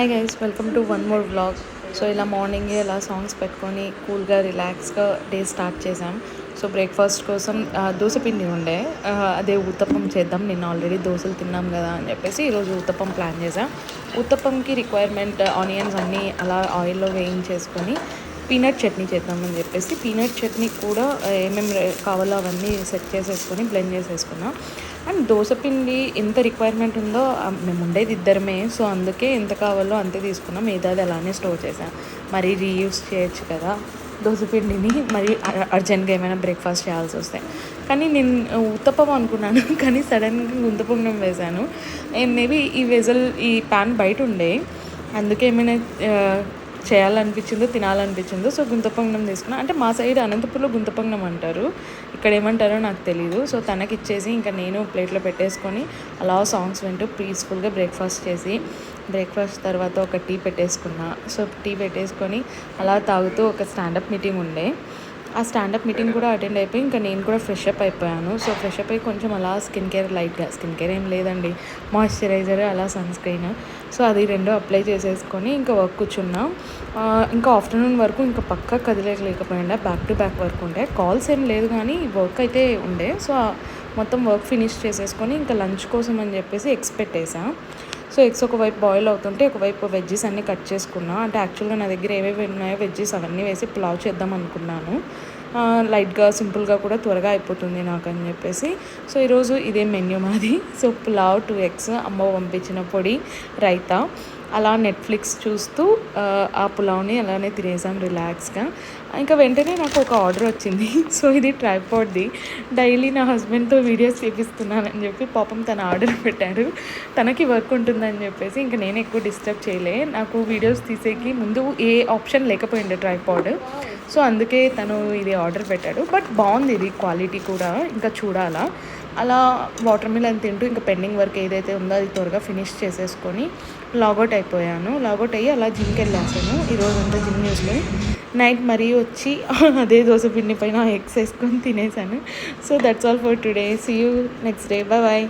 Hi guys, welcome to one more vlog. So ఇలా మార్నింగే ఇలా సాంగ్స్ పెట్టుకొని కూల్గా రిలాక్స్గా డే స్టార్ట్ చేసాం. సో బ్రేక్ఫాస్ట్ కోసం దోశ పిండి ఉండే, అదే ఉత్తప్పం చేద్దాం. నిన్న ఆల్రెడీ దోశలు తిన్నాం కదా అని చెప్పేసి ఈరోజు ఉత్తప్పం ప్లాన్ చేసాం. ఉత్తప్పంకి రిక్వైర్మెంట్ ఆనియన్స్ అన్నీ అలా ఆయిల్లో వేయించేసుకొని పీనట్ చట్నీ చేద్దామని చెప్పేసి పీనట్ చట్నీ కూడా ఏమేమి కావాలో అవన్నీ సెట్ చేసేసుకొని బ్లెండ్ చేసేసుకున్నాం. అండ్ దోశపిండి ఎంత రిక్వైర్మెంట్ ఉందో మేము ఉండేది ఇద్దరమే, సో అందుకే ఎంత కావాలో అంతే తీసుకున్నాం. ఏదాది అలానే స్టోర్ చేసాం. మరీ రీయూస్ చేయొచ్చు కదా దోశపిండిని, మరి అర్జెంట్గా ఏమైనా బ్రేక్ఫాస్ట్ చేయాల్సి వస్తాయి. కానీ నేను ఉత్తప్పం అనుకున్నాను కానీ సడన్గా గుంతపొంగనం వేశాను. మేబీ ఈ ప్యాన్ బయట ఉండే, అందుకే ఏమైనా చేయాలనిపించిందో తినాలనిపించిందో సో గుంతపొంగనం తీసుకున్నా. అంటే మా సైడ్ అనంతపూర్లో గుంతపొంగనం అంటారు, ఇక్కడ ఏమంటారో నాకు తెలీదు. సో తనకి ఇచ్చేసి ఇంకా నేను ప్లేట్లో పెట్టేసుకొని అలా సాంగ్స్ వింటూ పీస్ఫుల్గా బ్రేక్ఫాస్ట్ చేసి, బ్రేక్ఫాస్ట్ తర్వాత ఒక టీ పెట్టేసుకున్నా. సో టీ పెట్టేసుకొని అలా తాగుతూ ఒక స్టాండప్ మీటింగ్ ఉండే, ఆ స్టాండప్ మీటింగ్ కూడా అటెండ్ అయిపోయి ఇంకా నేను కూడా ఫ్రెష్ అప్ అయిపోయాను. సో ఫ్రెష్ అప్ అయ్యి కొంచెం అలా స్కిన్ కేర్ ఏం లేదండి, మాయిశ్చరైజర్ అలా సన్ స్క్రీన్, సో అది రెండు అప్లై చేసేసుకొని ఇంకా వర్క్ కూర్చున్నా. ఇంకా ఆఫ్టర్నూన్ వరకు ఇంకా పక్కా కదిలేకపోయిండే, బ్యాక్ టు బ్యాక్ వర్క్ ఉండే. కాల్స్ ఏం లేదు కానీ వర్క్ అయితే ఉండే. సో మొత్తం వర్క్ ఫినిష్ చేసేసుకొని ఇంకా లంచ్ కోసం అని చెప్పేసి ఎగ్స్ పెట్టేసా. సో ఎగ్స్ ఒకవైపు బాయిల్ అవుతుంటే ఒకవైపు వెజ్జెస్ అన్నీ కట్ చేసుకున్నా. అంటే యాక్చువల్గా నా దగ్గర ఏవేవి ఉన్నాయో వెజ్జెస్ అవన్నీ వేసి పులావ్ చేద్దాం అనుకున్నాను. లైట్గా సింపుల్గా కూడా త్వరగా అయిపోతుంది నాకు అని చెప్పేసి. సో ఈరోజు ఇదే మెన్యూ మాది. సో పులావ్, 2 ఎగ్స్, అమ్మ పంపించిన పొడి, రైతా, అలా నెట్ఫ్లిక్స్ చూస్తూ ఆ పులావ్ని అలానే తినేసాం రిలాక్స్గా. ఇంకా వెంటనే నాకు ఒక ఆర్డర్ వచ్చింది. సో ఇది ట్రైపాడ్ది. డైలీ నా హస్బెండ్తో వీడియోస్ చేపిస్తున్నానని చెప్పి పాపం తన ఆర్డర్ పెట్టారు. తనకి వర్క్ ఉంటుందని చెప్పేసి ఇంకా నేను ఎక్కువ డిస్టర్బ్ చేయలే. నాకు వీడియోస్ తీసేకి ముందు ఏ ఆప్షన్ లేకపోయిండే ట్రైపాడ్, సో అందుకే తను ఇది ఆర్డర్ పెట్టాడు. బట్ బాగుంది ఇది క్వాలిటీ కూడా, ఇంకా చూడాలా. అలా వాటర్ మిలన్ తింటూ ఇంకా పెండింగ్ వర్క్ ఏదైతే ఉందో అది త్వరగా ఫినిష్ చేసేసుకొని లాగౌట్ అయిపోయాను. లాగౌట్ అయ్యి అలా జిమ్కి వెళ్ళేసాను. ఈరోజు అంతా జిమ్ చేసుకొని నైట్ మరీ వచ్చి అదే దోశ పిండి పైన ఎగ్స్ వేసుకొని తినేసాను. So that's all for today. See you next day. Bye.